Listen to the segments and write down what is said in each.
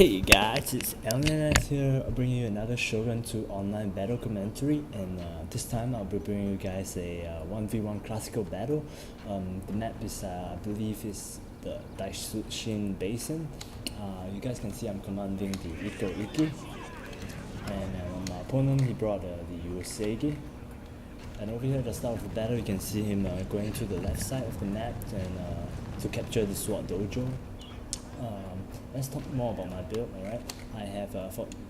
Hey guys, it's Alnanaz here, bringing you another Shogun 2 online battle commentary, and this time I'll be bringing you guys a 1v1 classical battle. The map is, I believe, is the Daishin Basin. You guys can see I'm commanding the Ikko Ikki, and my opponent, he brought the Usagi. And over here at the start of the battle, you can see him going to the left side of the map and to capture the Sword Dojo. Let's talk more about my build, alright? I have,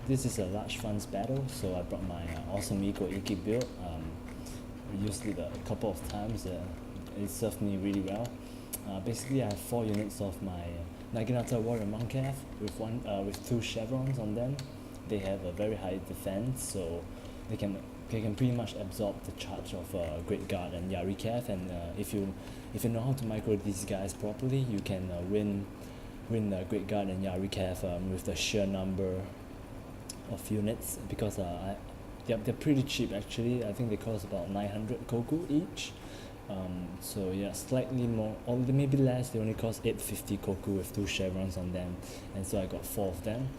this is a large funds battle, so I brought my awesome Ikko Ikki build. I used it a couple of times, it served me really well. Basically, I have 4 units of my Naginata Warrior Monk Calf with 2 chevrons on them. They have a very high defense, so they can pretty much absorb the charge of Great Guard and Yari Calf, and if you know how to micro these guys properly, you can win the Great Guard and Yari Calf with the sheer number of units, because they're pretty cheap actually. I think they cost about 900 koku each. So yeah, slightly more, or maybe less. They only cost 850 koku with 2 chevrons on them, and so I got 4 of them.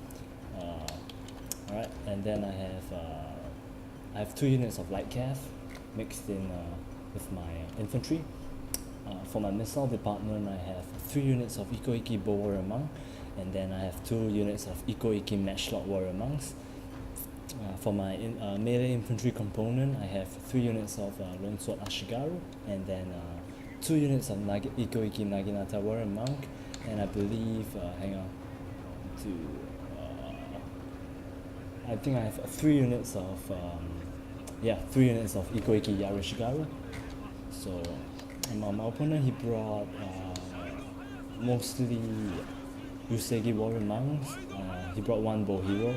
Alright, and then I have 2 units of Light Calf mixed in with my infantry. For my missile department, I have 3 units of Ikko Ikki Bow Warrior Monk, and then I have 2 units of Ikko Ikki Matchlock Warrior Monks. For my melee infantry component, I have 3 units of Lone Sword Ashigaru, and then 2 units of Ikko Ikki Naginata Warrior Monk, and I believe, I think I have 3 units of, 3 units of Ikko Ikki Yarishigaru. So, and my opponent, he brought mostly Usagi Warrior Monks. He brought 1 Bow Hero.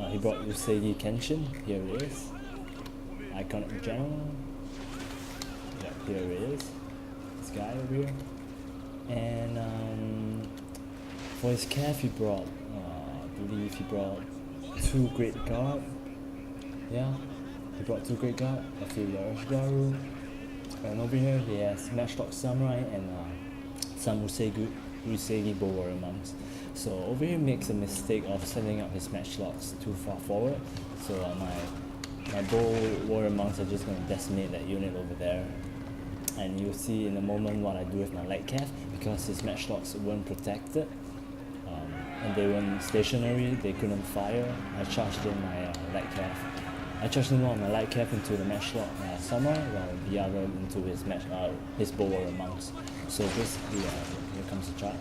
He brought Usagi Kenshin. Here it is. Iconic General. Yeah, here it is. This guy over here. And for his calf, he brought, I believe he brought 2 Great Guard. Yeah, he brought 2 Great Guard, a few Yarishigaru. And over here he has Matchlock Samurai and some Usagi Bow Warrior Monks. So over here he makes a mistake of setting up his Matchlocks too far forward. So my Bow Warrior Monks are just going to decimate that unit over there. And you'll see in a moment what I do with my Light Calf, because his Matchlocks weren't protected and they weren't stationary, they couldn't fire. I charged in my Light Calf. I charged one of my Light Calf into the Matchlock Samurai, while the other into his Bow Warrior Monks. So basically, here comes the charge.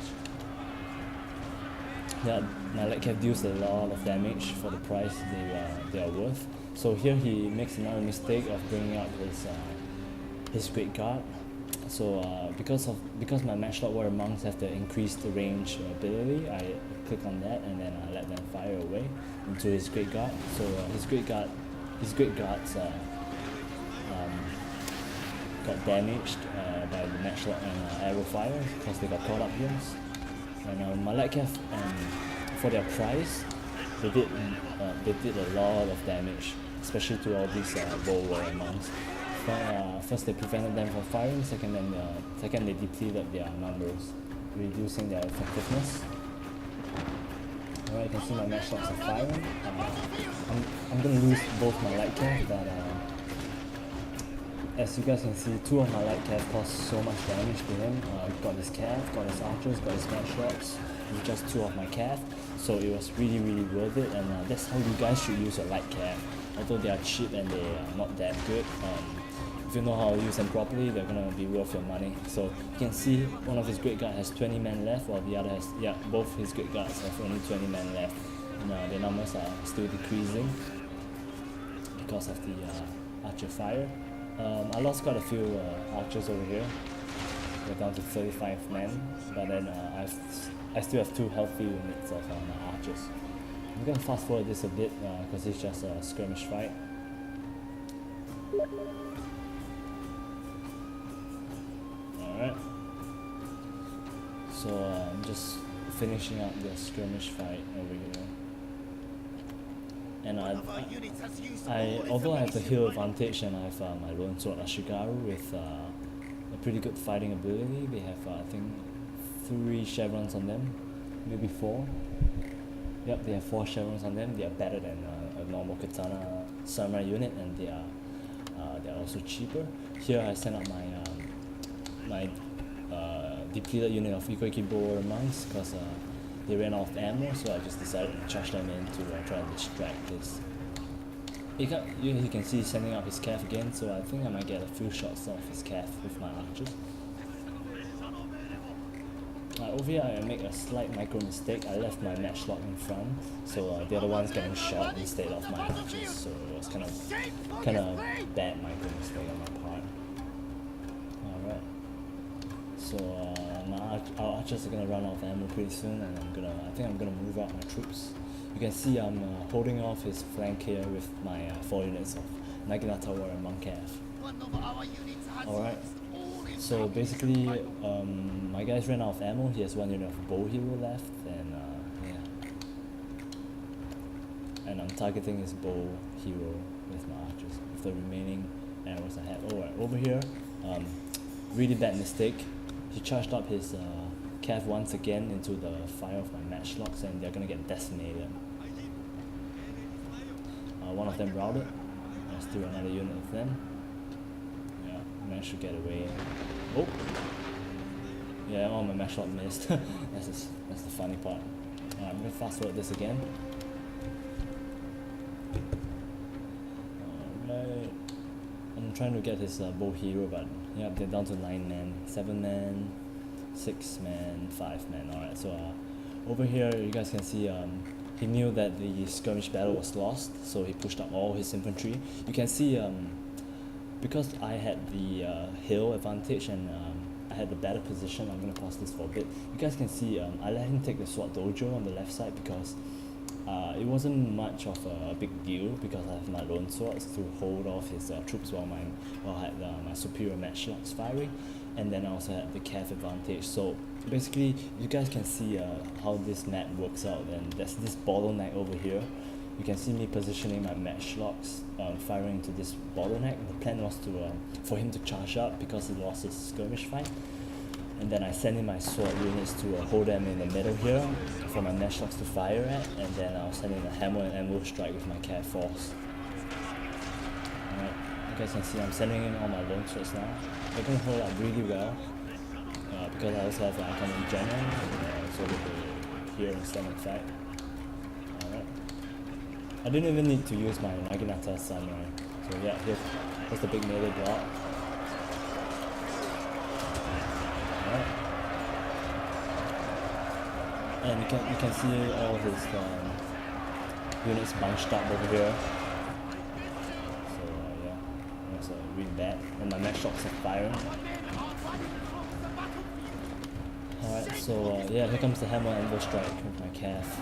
Yeah, my Light Calf deals a lot of damage for the price they are worth. So here he makes another mistake of bringing out his Great Guard. So because my Matchlock Warrior Monks have the increased range ability, I click on that and then I let them fire away into his Great Guard. So his Great Guards got damaged by the Matchlock and arrow fire because they got caught up here. And my Light Calf, for their price, they did a lot of damage, especially to all these Bow Warrior Monks. First they prevented them from firing, second they depleted their numbers, reducing their effectiveness. Alright, you can see my Matchlocks are firing. I'm gonna lose both my Light Calf, but as you guys can see, 2 of my Light Calf cost so much damage to him. Got his Calf, got his Archers, got his Matchlocks, with just 2 of my Calf. So it was really worth it, and that's how you guys should use your Light Calf. Although they are cheap and they are not that good, if you know how to use them properly, they're gonna be worth your money. So you can see one of his Great Guard has 20 men left, while the other has, both his Great Guards have only 20 men left. And their numbers are still decreasing because of the archer fire. I lost quite a few archers over here. We're down to 35 men, but then I still have 2 healthy units of my archers. I'm gonna fast forward this a bit because it's just a skirmish fight. Alright. So I'm just finishing up the skirmish fight over here. And although I have the hill advantage and I have my Lone Sword Ashigaru with a pretty good fighting ability, they have I think 3 chevrons on them. maybe 4. Yep, they have 4 chevrons on them. They are better than a normal katana samurai unit, and they are also cheaper. Here I sent out my depleted unit of Ikko Ikki bow monks because they ran out of ammo, so I just decided to charge them in to try and distract this. You can see he's sending up his calf again, so I think I might get a few shots off his calf with my archers. Over here I make a slight micro mistake. I left my matchlock in front, so the other one's getting shot instead of my archers, so it was kind of bad micro mistake on my part. Alright, so our archers are gonna run out of ammo pretty soon, and I think I'm gonna move out my troops. You can see I'm holding off his flank here with my 4 units of Naginata Warrior Monk Calf. Alright, so basically my guys ran out of ammo. He has 1 unit of bow hero left, and yeah. And I'm targeting his bow hero with my archers, with the remaining arrows I have. Alright, over here, really bad mistake. He charged up his calf once again into the fire of my matchlocks, and they're gonna get decimated. One of them routed. There's still another unit of them. Yeah, managed to get away. Oh! Yeah, my matchlock missed. that's the funny part. I'm gonna fast forward this again. Alright. I'm trying to get his bow hero, but yeah, they're down to 9 men, 7 men, 6 men, 5 men. Alright, so over here you guys can see he knew that the skirmish battle was lost, so he pushed up all his infantry. You can see because I had the hill advantage and I had the better position. I'm going to pause this for a bit. You guys can see I let him take the sword dojo on the left side because it wasn't much of a big deal, because I have my lone swords to hold off his troops while I had my superior matchlocks firing, and then I also had the calf advantage. So basically you guys can see how this map works out, and there's this bottleneck over here. You can see me positioning my matchlocks, firing into this bottleneck. The plan was to for him to charge up because he lost his skirmish fight, and then I send in my sword units to hold them in the middle here for my matchlocks to fire at, and then I'll send in a hammer and ambush strike with my cat force. Alright, you guys can see I'm sending in all my lone swords now. They're going to hold up really well because I also have an incoming general, so they can hear and stand and fight. Alright, I didn't even need to use my Naginata samurai. So yeah, here's the big melee block. Alright. And you can see all his units bunched up over here. So yeah, that's really bad. And my matchlocks are firing. Alright, so yeah, here comes the hammer and ambush strike with my calf.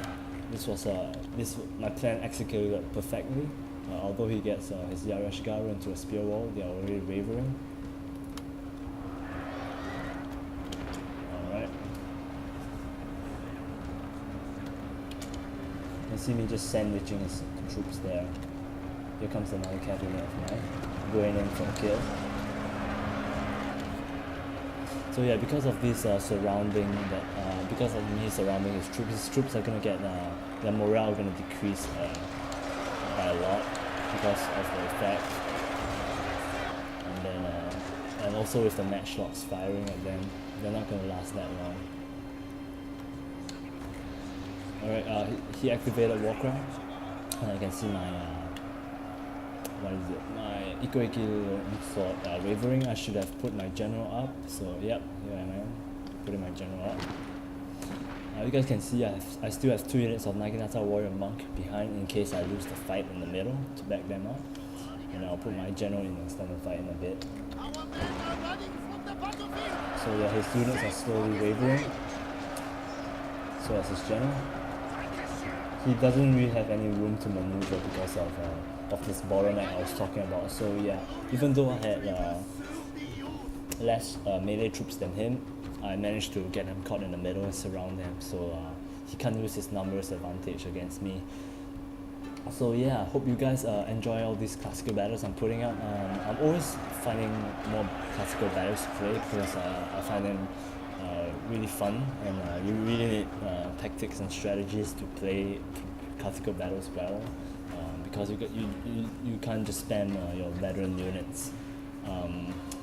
My plan executed perfectly. Although he gets his Yarashgaru into a spear wall, they are already wavering. Alright. You can see me just sandwiching his troops there. Here comes another cavalry of mine, going in for a kill. So yeah, because of this because of me surrounding his troops are gonna get their morale gonna decrease by a lot because of the effect, and then and also with the matchlocks firing at them, they're not gonna last that long. Alright, he activated Warcry, and I can see my my Ikko Ikki sword wavering. I should have put my general up, so yep, here I am, putting my general up. You guys can see I still have 2 units of Naginata Warrior Monk behind in case I lose the fight in the middle to back them up. And I'll put my general in the standard fight in a bit. So yeah, his units are slowly wavering. So as his general. He doesn't really have any room to maneuver because of this bottleneck I was talking about. So yeah, even though I had less melee troops than him, I managed to get him caught in the middle and surround them, so he can't use his numbers advantage against me. So yeah, I hope you guys enjoy all these classical battles I'm putting out. I'm always finding more classical battles to play because I find them really fun, and you really need tactics and strategies to play classical battles well, because you can't just spam your veteran units.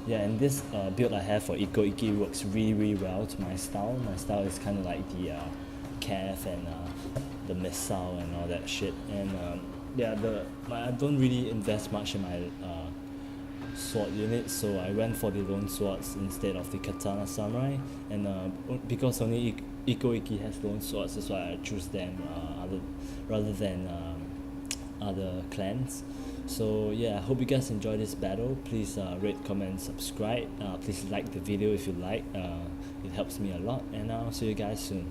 Yeah, and this build I have for Ikko Ikki works really well to my style. My style is kind of like the cav and the missile and all that shit. And yeah, I don't really invest much in my sword units, so I went for the lone swords instead of the katana samurai. And because only Ikko Ikki has lone swords, that's why I choose them rather than other clans. So yeah, I hope you guys enjoy this battle. Please rate, comment, subscribe. Please like the video if you like. It helps me a lot, and I'll see you guys soon.